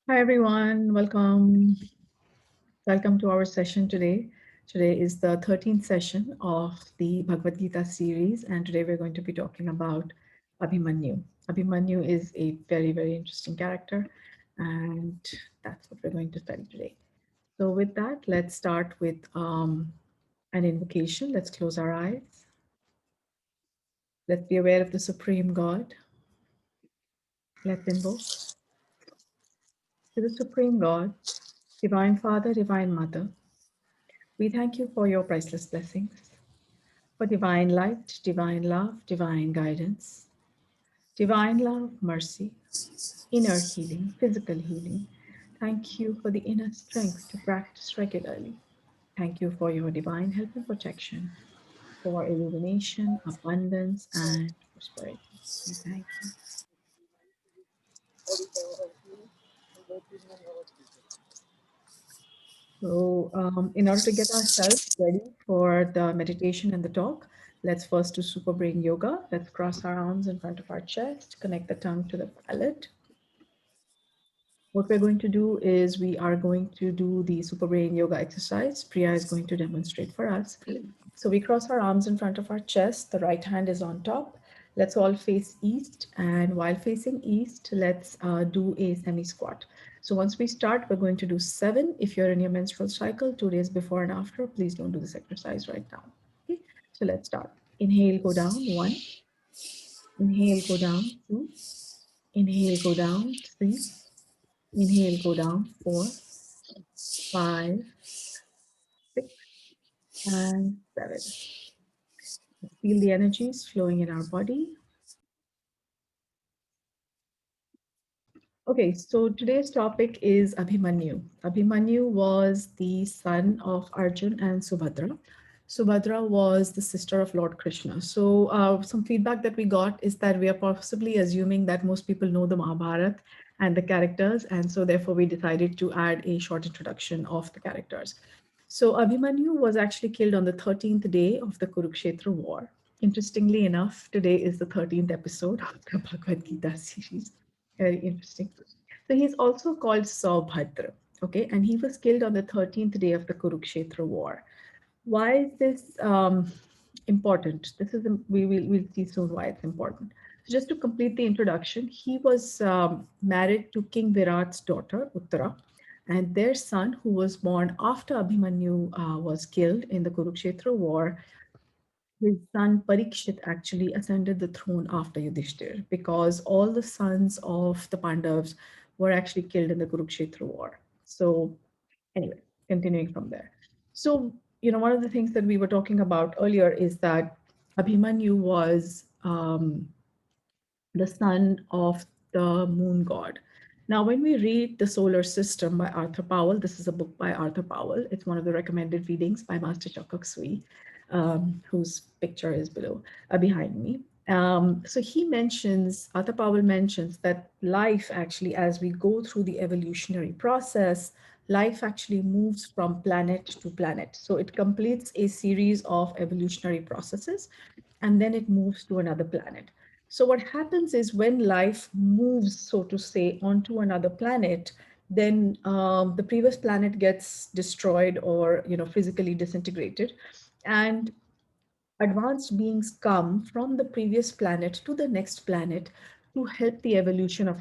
Hi everyone, welcome. Welcome to our session today. Today is the 13th session of the Bhagwad Gita series, and today we're going to be talking about Abhimanyu. Abhimanyu is a very, very interesting character, and that's what we're going to study today. So, with that, let's start with an invocation. Let's close our eyes. Let's be aware of the Supreme God. Let's invoke to the Supreme God, Divine Father, Divine Mother. We thank you for your priceless blessings, for divine light, divine love, divine guidance, divine love, mercy, inner healing, physical healing. Thank you for the inner strength to practice regularly. Thank you for your divine help and protection, for illumination, abundance, and prosperity. We thank you. So, in order to get ourselves ready for the meditation and the talk, let's first do super brain yoga. Let's cross our arms in front of our chest, connect the tongue to the palate. What we're going to do is we are going to do the super brain yoga exercise. Priya is going to demonstrate for us. So we cross our arms in front of our chest. The right hand is on top. Let's all face east. And while facing east, let's do a semi squat. So once we start, we're going to do 7. If you're in your menstrual cycle, 2 days before and after, please don't do this exercise right now. Okay, so let's start. Inhale, go down, 1. Inhale, go down, 2. Inhale, go down, 3. Inhale, go down, 4, 5, 6, and 7. Feel the energies flowing in our body. Okay, so today's topic is Abhimanyu. Abhimanyu was the son of Arjun and Subhadra. Subhadra was the sister of Lord Krishna. So, some feedback that we got is that we are possibly assuming that most people know the Mahabharata and the characters, and so therefore we decided to add a short introduction of the characters. So, Abhimanyu was actually killed on the 13th day of the Kurukshetra war. Interestingly enough, today is the 13th episode of the Bhagwad Gita series. Very interesting. So he's also called Saubhadra, okay? And he was killed on the 13th day of the Kurukshetra war. Why is this important? This is we'll see soon why it's important. So just to complete the introduction, he was married to King Virat's daughter Uttara, and their son, who was born after Abhimanyu was killed in the Kurukshetra war, his son Parikshit actually ascended the throne after Yudhishthir because all the sons of the Pandavas were actually killed in the Kurukshetra war. So, anyway, continuing from there. So, one of the things that we were talking about earlier is that Abhimanyu was the son of the moon god. Now, when we read The Solar System by Arthur Powell, this is a book by Arthur Powell. It's one of the recommended readings by Master Choa Kok Sui, whose picture is behind me. So he mentions, Arthur Powell mentions that life actually, as we go through the evolutionary process, life actually moves from planet to planet. So it completes a series of evolutionary processes, and then it moves to another planet. So what happens is when life moves, so to say, onto another planet, then the previous planet gets destroyed or physically disintegrated, and advanced beings come from the previous planet to the next planet to help the evolution of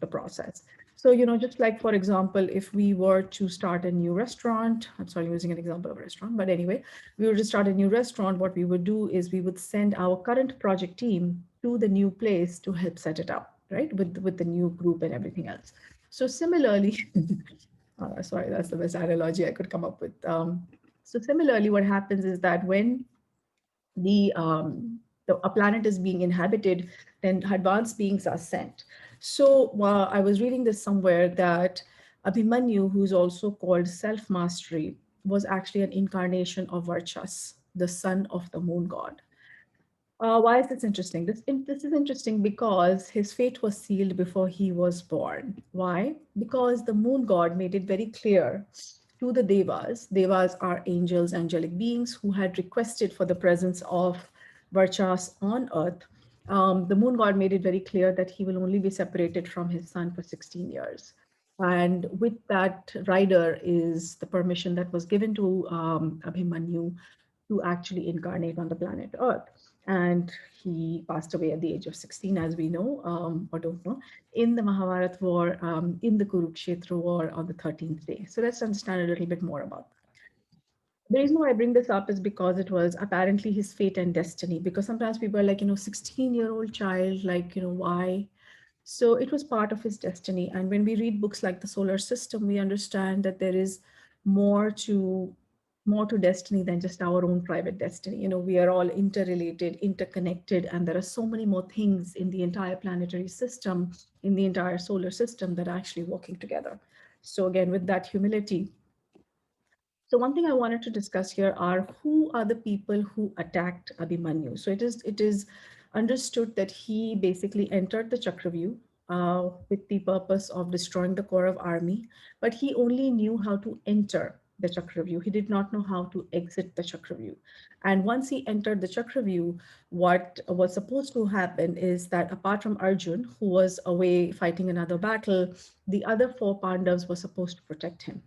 the process. So, just like, for example, if we were to start a new restaurant, I'm sorry, I'm using an example of a restaurant, but anyway, we were to start a new restaurant, what we would do is we would send our current project team to the new place to help set it up, right? With the new group and everything else. So similarly, sorry, that's the best analogy I could come up with. So similarly, what happens is that when a planet is being inhabited, then advanced beings are sent. So I was reading this somewhere that Abhimanyu, who's also called self-mastery, was actually an incarnation of Varchas, the son of the moon god. Why is this interesting? This is interesting because his fate was sealed before he was born. Why? Because the moon god made it very clear to the Devas. Devas are angels, angelic beings who had requested for the presence of Varchas on earth. The moon god made it very clear that he will only be separated from his son for 16 years. And with that rider is the permission that was given to Abhimanyu to actually incarnate on the planet Earth. And he passed away at the age of 16, as we know, or don't know, in the Mahabharata war, in the Kurukshetra war on the 13th day. So let's understand a little bit more about that. The reason why I bring this up is because it was apparently his fate and destiny. Because sometimes people are like, 16-year-old child, like, why? So it was part of his destiny. And when we read books like the solar system, we understand that there is more to more to destiny than just our own private destiny. We are all interrelated, interconnected, and there are so many more things in the entire planetary system, in the entire solar system that are actually working together. So again, with that humility, so one thing I wanted to discuss here are who are the people who attacked Abhimanyu. So it is understood that he basically entered the Chakravyuh with the purpose of destroying the Kaurav army, but he only knew how to enter the Chakravyuh. He did not know how to exit the Chakravyuh. And once he entered the Chakravyuh, what was supposed to happen is that apart from Arjun, who was away fighting another battle, the other four Pandavas were supposed to protect him.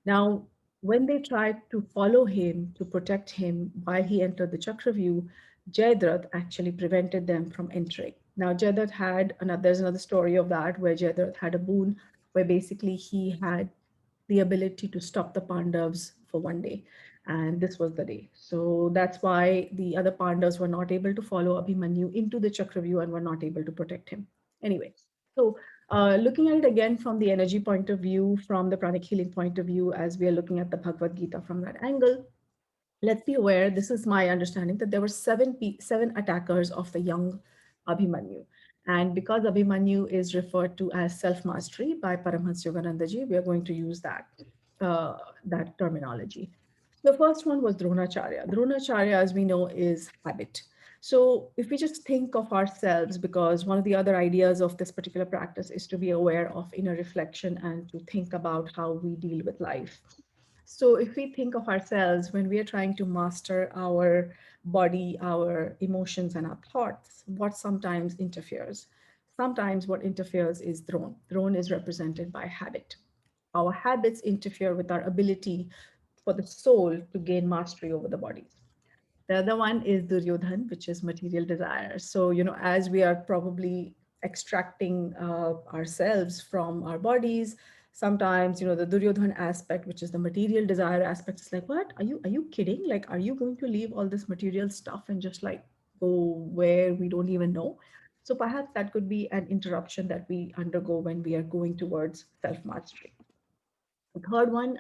Now, when they tried to follow him to protect him while he entered the Chakravyuh, Jayadratha actually prevented them from entering. Now, Jayadratha had another, there's another story of that where Jayadratha had a boon where basically he had the ability to stop the Pandavas for one day. And this was the day. So that's why the other Pandavas were not able to follow Abhimanyu into the Chakravyuh and were not able to protect him. Anyway, so looking at it again from the energy point of view, from the pranic healing point of view, as we are looking at the Bhagavad Gita from that angle, let's be aware, this is my understanding, that there were seven attackers of the young Abhimanyu. And because Abhimanyu is referred to as self-mastery by Paramhamsa Yogananda ji, we are going to use that terminology. The first one was Dronacharya. Dronacharya, as we know, is habit. So if we just think of ourselves, because one of the other ideas of this particular practice is to be aware of inner reflection and to think about how we deal with life. So if we think of ourselves when we are trying to master our body, our emotions, and our thoughts, what sometimes interferes? Sometimes what interferes is drone. Drone is represented by habit. Our habits interfere with our ability for the soul to gain mastery over the bodies. The other one is Duryodhan, which is material desire. So, as we are probably extracting ourselves from our bodies, sometimes, the Duryodhan aspect, which is the material desire aspect, is like, what? Are you kidding? Like, are you going to leave all this material stuff and just like go where we don't even know? So perhaps that could be an interruption that we undergo when we are going towards self-mastery. The third one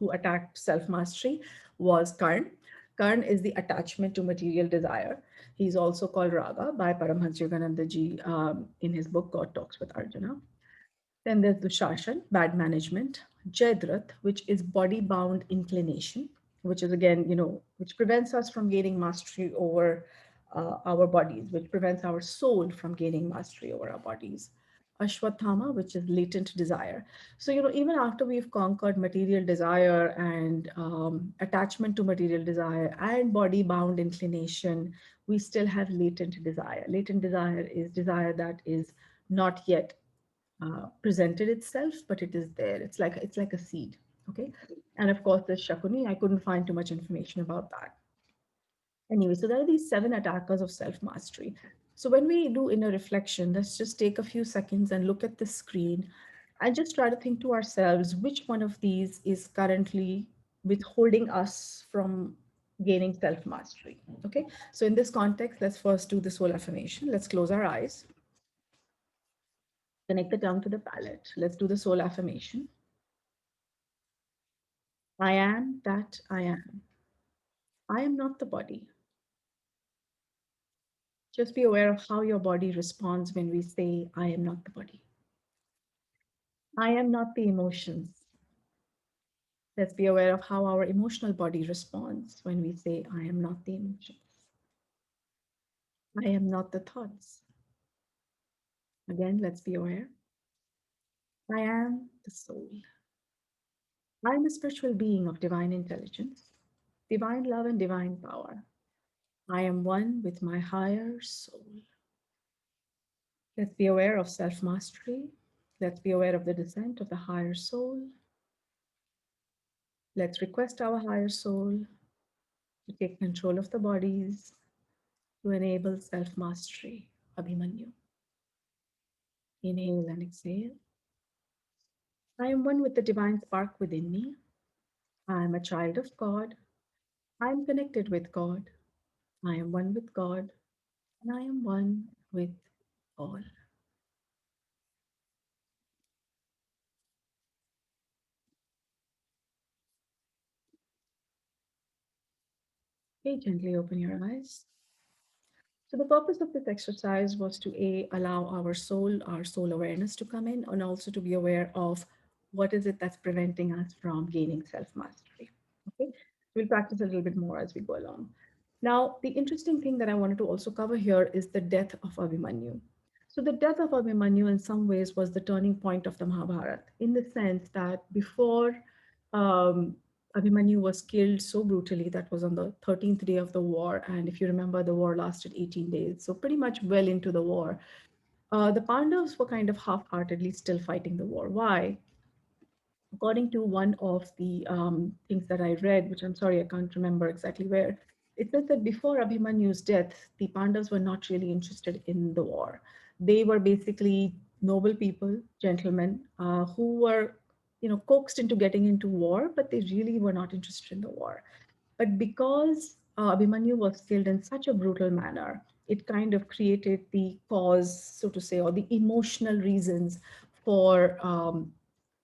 who attacked self mastery was Karn. Karn is the attachment to material desire. He's also called Raga by Paramhamsa Yogananda ji in his book God Talks with Arjuna. Then there's Dushashan, bad management. Jayadrat, which is body bound inclination, which is again, which prevents us from gaining mastery over our bodies, which prevents our soul from gaining mastery over our bodies. Ashwathama, which is latent desire. So, even after we've conquered material desire and attachment to material desire and body bound inclination, we still have latent desire. Latent desire is desire that is not yet presented itself, but it is there. It's like a seed. Okay. And of course, there's Shakuni. I couldn't find too much information about that. Anyway, so there are these seven attackers of self-mastery. So when we do inner reflection, let's just take a few seconds and look at the screen and just try to think to ourselves which one of these is currently withholding us from gaining self-mastery. Okay. So in this context, let's first do the soul affirmation. Let's close our eyes, connect the tongue to the palate. Let's do the soul affirmation. I am that I am. I am not the body. Just be aware of how your body responds when we say, I am not the body. I am not the emotions. Let's be aware of how our emotional body responds when we say, I am not the emotions. I am not the thoughts. Again, let's be aware. I am the soul. I am a spiritual being of divine intelligence, divine love, and divine power. I am one with my higher soul. Let's be aware of self mastery. Let's be aware of the descent of the higher soul. Let's request our higher soul to take control of the bodies to enable self mastery. Abhimanyu. Inhale and exhale. I am one with the divine spark within me. I am a child of God. I am connected with God. I am one with God. And I am one with all. Okay, gently open your eyes. So the purpose of this exercise was to allow our soul awareness to come in, and also to be aware of what is it that's preventing us from gaining self-mastery. Okay, we'll practice a little bit more as we go along. Now, the interesting thing that I wanted to also cover here is the death of Abhimanyu. So the death of Abhimanyu in some ways was the turning point of the Mahabharata, in the sense that before um, Abhimanyu was killed so brutally. That was on the 13th day of the war. And if you remember, the war lasted 18 days. So, pretty much well into the war. The Pandavas were kind of half heartedly still fighting the war. Why? According to one of the things that I read, which I'm sorry, I can't remember exactly where, it says that before Abhimanyu's death, the Pandavas were not really interested in the war. They were basically noble people, gentlemen, who were, coaxed into getting into war, but they really were not interested in the war. But because Abhimanyu was killed in such a brutal manner, it kind of created the cause, so to say, or the emotional reasons for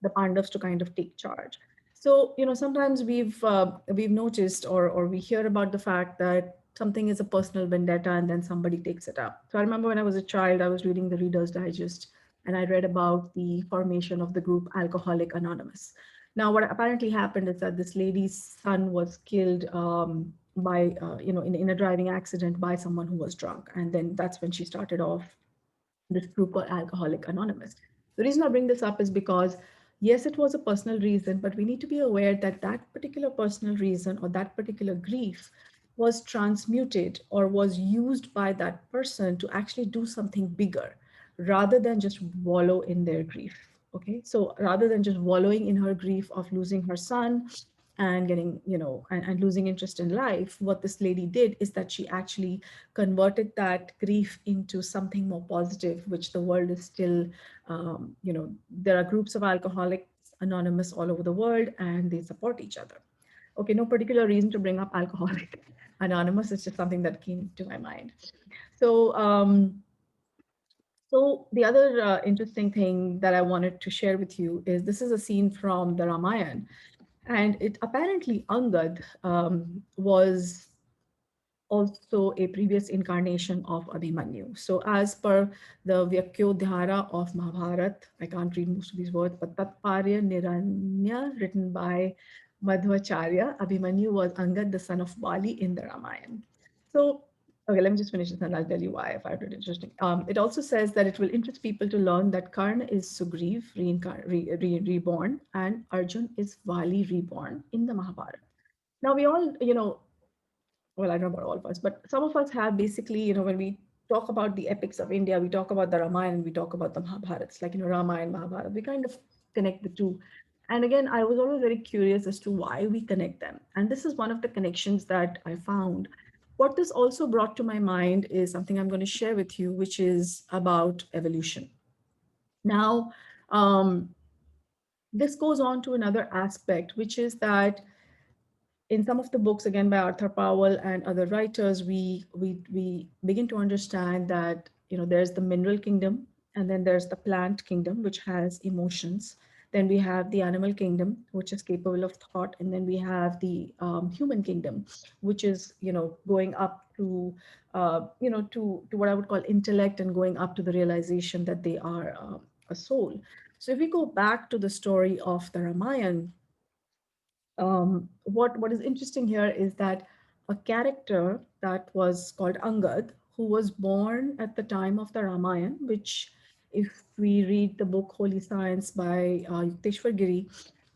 the Pandavas to kind of take charge. So, sometimes we've noticed, or we hear about the fact that something is a personal vendetta and then somebody takes it up. So I remember when I was a child, I was reading the Reader's Digest and I read about the formation of the group Alcoholic Anonymous. Now, what apparently happened is that this lady's son was killed by, in a driving accident by someone who was drunk. And then that's when she started off this group called Alcoholic Anonymous. The reason I bring this up is because, yes, it was a personal reason, but we need to be aware that that particular personal reason or that particular grief was transmuted or was used by that person to actually do something bigger rather than just wallow in their grief. Okay, so rather than just wallowing in her grief of losing her son and getting, and losing interest in life, what this lady did is that she actually converted that grief into something more positive, which the world is still, there are groups of alcoholics anonymous all over the world and they support each other. Okay, no particular reason to bring up alcoholic anonymous. It's just something that came to my mind. So, so the other interesting thing that I wanted to share with you is this is a scene from the Ramayana, and it apparently Angad was also a previous incarnation of Abhimanyu. So as per the Vyakyodhara of Mahabharat, I can't read most of these words, but Tatparya Niranya, written by Madhvacharya, Abhimanyu was Angad, the son of Bali in the Ramayana. So, okay, let me just finish this and I'll tell you why I find it interesting. It also says that it will interest people to learn that Karna is Sugriv, reborn, and Arjun is Vali, reborn in the Mahabharata. Now we all, well, I don't know about all of us, but some of us have basically, when we talk about the epics of India, we talk about the Ramayana and we talk about the Mahabharats, like, Ramayana, Mahabharata. We kind of connect the two. And again, I was always very curious as to why we connect them. And this is one of the connections that I found. What this also brought to my mind is something I'm going to share with you, which is about evolution. Now, um, this goes on to another aspect, which is that in some of the books, again by Arthur Powell and other writers, we begin to understand that, there's the mineral kingdom, and then there's the plant kingdom, which has emotions. Then we have the animal kingdom, which is capable of thought, and then we have the human kingdom, which is, going up to, to what I would call intellect, and going up to the realization that they are a soul. So if we go back to the story of the Ramayana, what is interesting here is that a character that was called Angad, who was born at the time of the Ramayana, which, if we read the book Holy Science by Yukteswar Giri,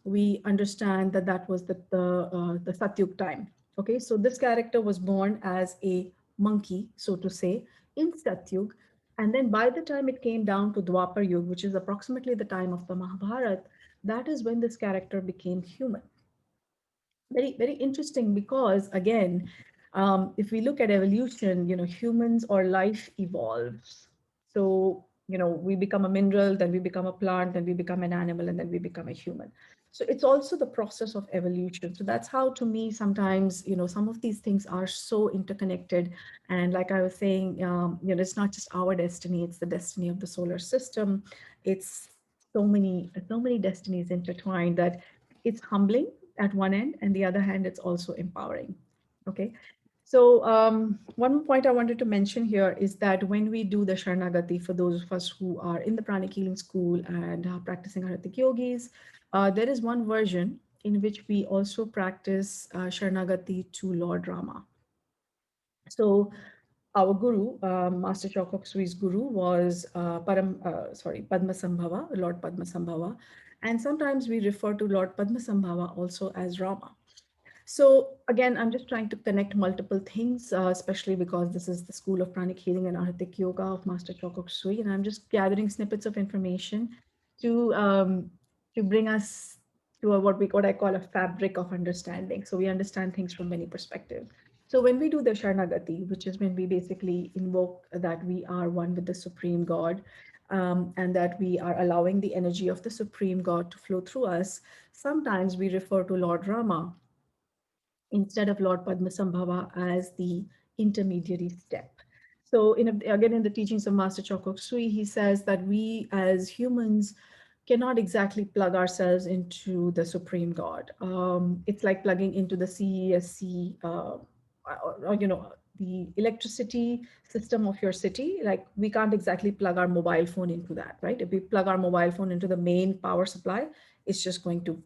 we understand that that was the Satyug time. Okay, so this character was born as a monkey, so to say, in Satyug, And then by the time it came down to Dwapar Yuga, which is approximately the time of the Mahabharata, that is when this character became human. Very, very interesting because again, if we look at evolution, humans or life evolves. So, we become a mineral, then we become a plant, then we become an animal, and then we become a human. So it's also the process of evolution. So that's how, to me, sometimes, some of these things are so interconnected. And like I was saying, it's not just our destiny, it's the destiny of the solar system. It's so many destinies intertwined that it's humbling at one end, and the other hand, it's also empowering. Okay. So one more point I wanted to mention here is that when we do the Sharanagati, for those of us who are in the Pranic Healing School and practicing Arhatic yogis, there is one version in which we also practice Sharanagati to Lord Rama. So our guru, Master Choa Kok Sui's guru, was Padmasambhava, Lord Padmasambhava, and sometimes we refer to Lord Padmasambhava also as Rama. So again, I'm just trying to connect multiple things, especially because this is the School of Pranic Healing and Arhatic Yoga of Master Choa Kok Sui, and I'm just gathering snippets of information to um, to bring us to what I call a fabric of understanding. So we understand things from many perspectives. So when we do the Sharanagati, which is when we basically invoke that we are one with the Supreme God, and that we are allowing the energy of the Supreme God to flow through us, sometimes we refer to Lord Rama instead of Lord Padmasambhava as the intermediary step. So, again, in the teachings of Master Choa Kok Sui, he says that we as humans cannot exactly plug ourselves into the Supreme God. It's like plugging into the CESC, the electricity system of your city. Like we can't exactly plug our mobile phone into that, right? If we plug our mobile phone into the main power supply, it's just going to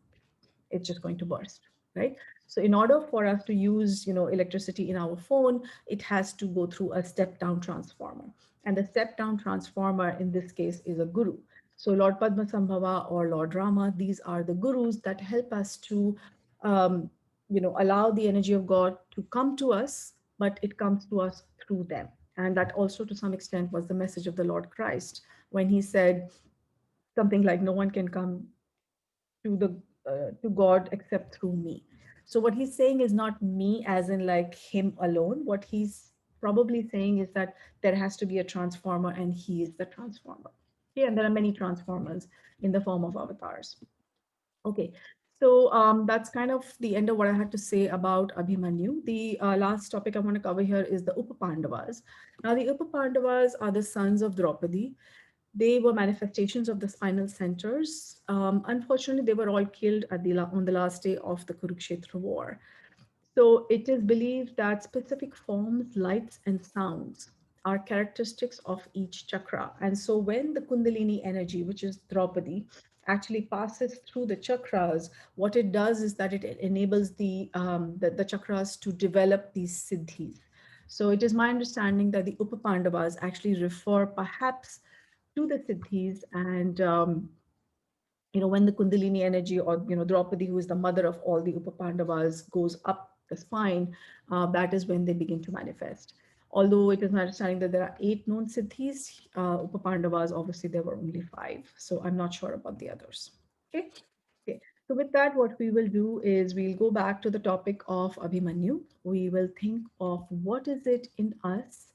it's just going to burst, right? So in order for us to use electricity in our phone, it has to go through a step down transformer, and the step down transformer in this case is a guru. So Lord Padmasambhava or Lord Rama, these are the gurus that help us to allow the energy of God to come to us, but it comes to us through them. And that also to some extent was the message of the Lord Christ when he said something like, no one can come to God except through me. So what he's saying is not me as in like him alone. What he's probably saying is that there has to be a transformer and he is the transformer. Okay, and there are many transformers in the form of avatars. Okay, so that's kind of the end of what I had to say about Abhimanyu. The last topic I want to cover here is the Upapandavas. Now, the Upapandavas are the sons of Draupadi. They were manifestations of the spinal centers. Unfortunately, they were all killed on the last day of the Kurukshetra war. So it is believed that specific forms, lights, and sounds are characteristics of each chakra. And so when the Kundalini energy, which is Draupadi, actually passes through the chakras, what it does is that it enables the chakras to develop these siddhis. So it is my understanding that the Upapandavas actually refer perhaps to the siddhis, and when the Kundalini energy, or Draupadi, who is the mother of all the Upapandavas, goes up the spine, that is when they begin to manifest. Although it is my understanding that there are 8 known siddhis, Upapandavas, obviously there were only 5. So I'm not sure about the others. Okay. Okay. So with that, what we will do is we'll go back to the topic of Abhimanyu. We will think of what is it in us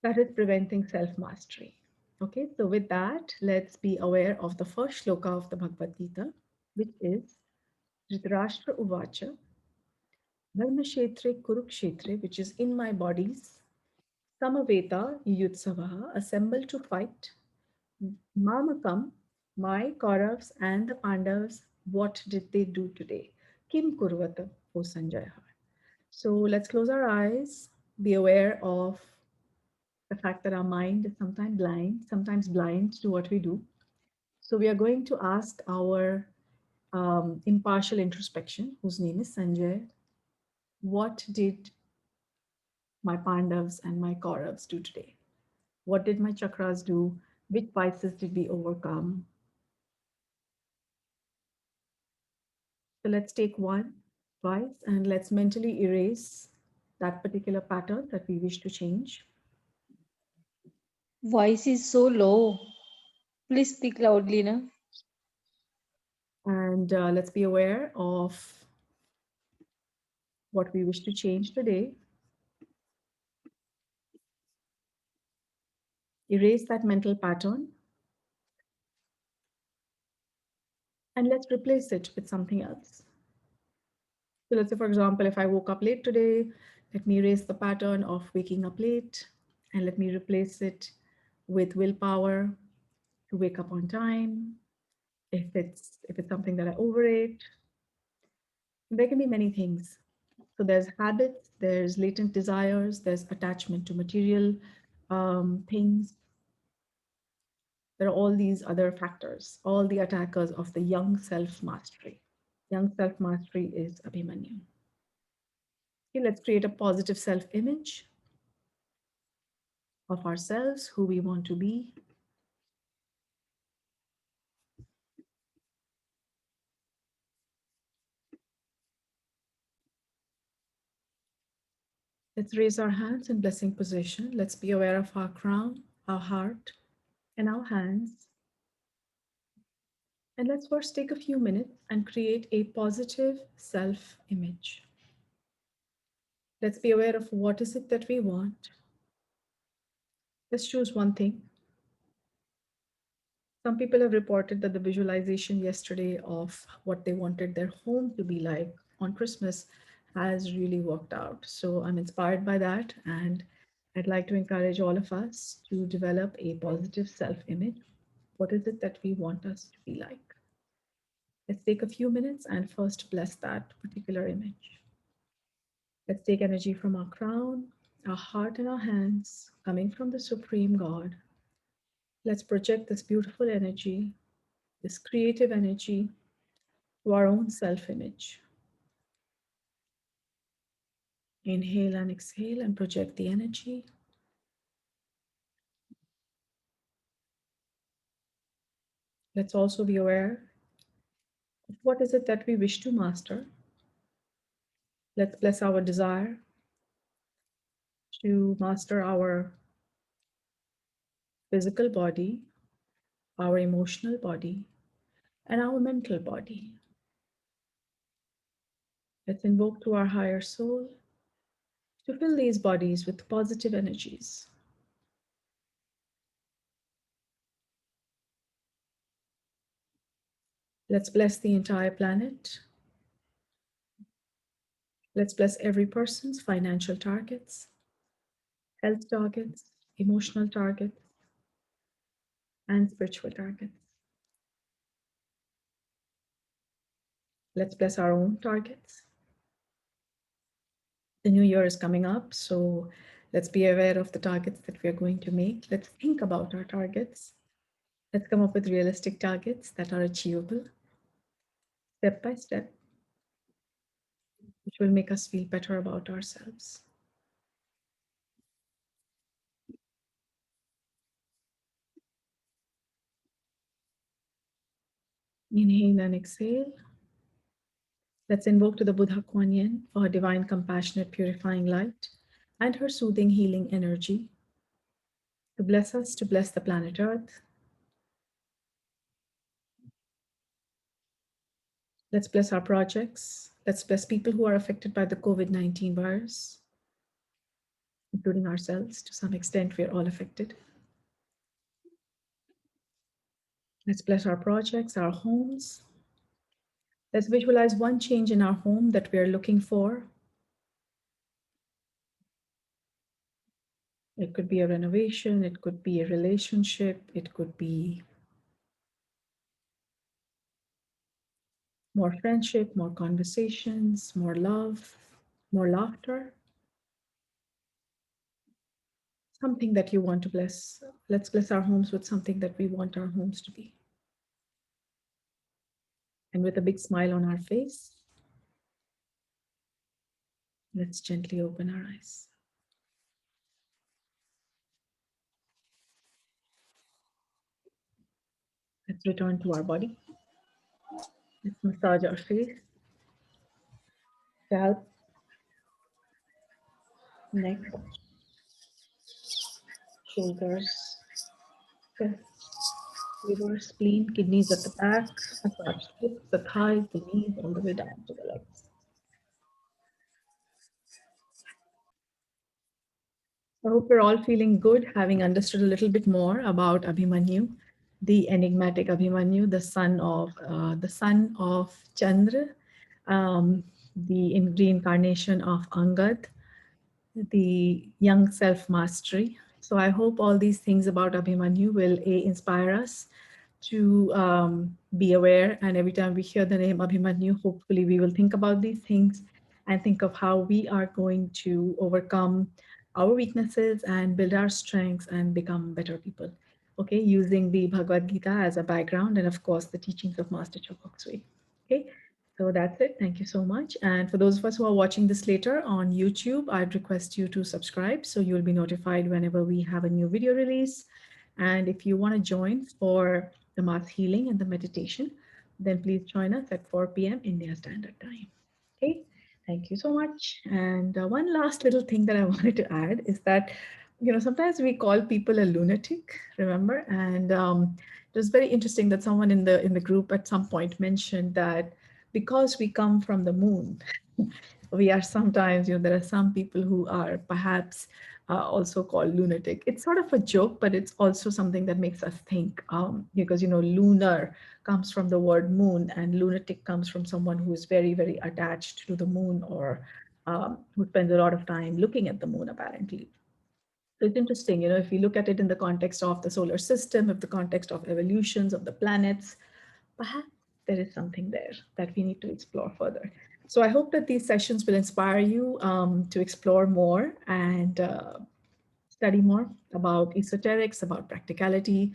that is preventing self mastery. Okay, so with that, let's be aware of the first shloka of the Bhagavad Gita, which is Dhritarashtra Uvacha, Dharmashetre Kurukshetre, which is in my bodies, Samaveta Yutsavaha, assemble to fight, Mamakam, my Kauravas and the Pandavas, what did they do today? Kim Kurvata, O Sanjaya. So let's close our eyes, be aware of the fact that our mind is sometimes blind to what we do. So we are going to ask our impartial introspection, whose name is Sanjay, what did my Pandavas and my Kauravas do today? What did my chakras do? Which vices did we overcome? So let's take one vice and let's mentally erase that particular pattern that we wish to change. Voice is so low. Please speak loudly, na? And let's be aware of what we wish to change today. Erase that mental pattern and let's replace it with something else. So let's say, for example, if I woke up late today, let me erase the pattern of waking up late and let me replace it with willpower to wake up on time. If it's something that I overate, there can be many things. So there's habits, there's latent desires, there's attachment to material things. There are all these other factors, all the attackers of the young self mastery. Young self mastery is Abhimanyu. Okay, let's create a positive self image of ourselves, who we want to be. Let's raise our hands in blessing position. Let's be aware of our crown, our heart, and our hands. And let's first take a few minutes and create a positive self image. Let's be aware of what is it that we want. Let's choose one thing. Some people have reported that the visualization yesterday of what they wanted their home to be like on Christmas has really worked out. So I'm inspired by that. And I'd like to encourage all of us to develop a positive self image. What is it that we want us to be like? Let's take a few minutes and first bless that particular image. Let's take energy from our crown, our heart, and our hands, coming from the Supreme God. Let's project this beautiful energy, this creative energy, to our own self image. Inhale and exhale and project the energy. Let's also be aware of what is it that we wish to master. Let's bless our desire to master our physical body, our emotional body, and our mental body. Let's invoke to our higher soul to fill these bodies with positive energies. Let's bless the entire planet. Let's bless every person's financial targets, health targets, emotional targets, and spiritual targets. Let's bless our own targets. The new year is coming up, so let's be aware of the targets that we are going to make. Let's think about our targets. Let's come up with realistic targets that are achievable step by step, which will make us feel better about ourselves. Inhale and exhale. Let's invoke to the Buddha Kuan Yin for her divine, compassionate, purifying light and her soothing, healing energy to bless us, to bless the planet Earth. Let's bless our projects. Let's bless people who are affected by the COVID-19 virus, including ourselves. To some extent, we are all affected. Let's bless our projects, our homes. Let's visualize one change in our home that we are looking for. It could be a renovation, it could be a relationship, it could be more friendship, more conversations, more love, more laughter. Something that you want to bless. Let's bless our homes with something that we want our homes to be. And with a big smile on our face, let's gently open our eyes. Let's return to our body. Let's massage our face, scalp, neck, shoulders, chest, liver, spleen, kidneys at the back, massage hips, the thighs, the knees, all the way down to the legs. I hope we're all feeling good, having understood a little bit more about Abhimanyu, the enigmatic Abhimanyu, the son of Chandra, the reincarnation of Angad, the young self mastery. So I hope all these things about Abhimanyu will inspire us to be aware. And every time we hear the name Abhimanyu, hopefully we will think about these things and think of how we are going to overcome our weaknesses and build our strengths and become better people. Okay, using the Bhagwad Gita as a background and, of course, the teachings of Master Choa Kok Sui. Okay, so that's it. Thank you so much. And for those of us who are watching this later on YouTube, I'd request you to subscribe so you'll be notified whenever we have a new video release. And if you want to join for the mass healing and the meditation, then please join us at 4 p.m. India Standard Time. Okay, thank you so much. And one last little thing that I wanted to add is that, sometimes we call people a lunatic, remember? And it was very interesting that someone in the group at some point mentioned that because we come from the moon, we are sometimes, there are some people who are perhaps also called lunatic. It's sort of a joke, but it's also something that makes us think, because, lunar comes from the word moon, and lunatic comes from someone who is very, very attached to the moon, or who spends a lot of time looking at the moon, apparently. So it's interesting, if you look at it in the context of the solar system, of the context of evolutions of the planets, perhaps there is something there that we need to explore further. So I hope that these sessions will inspire you to explore more and study more about esoterics, about practicality,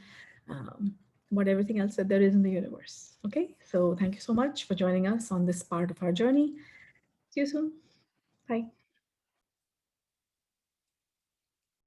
um, about everything else that there is in the universe. Okay, so thank you so much for joining us on this part of our journey. See you soon. Bye.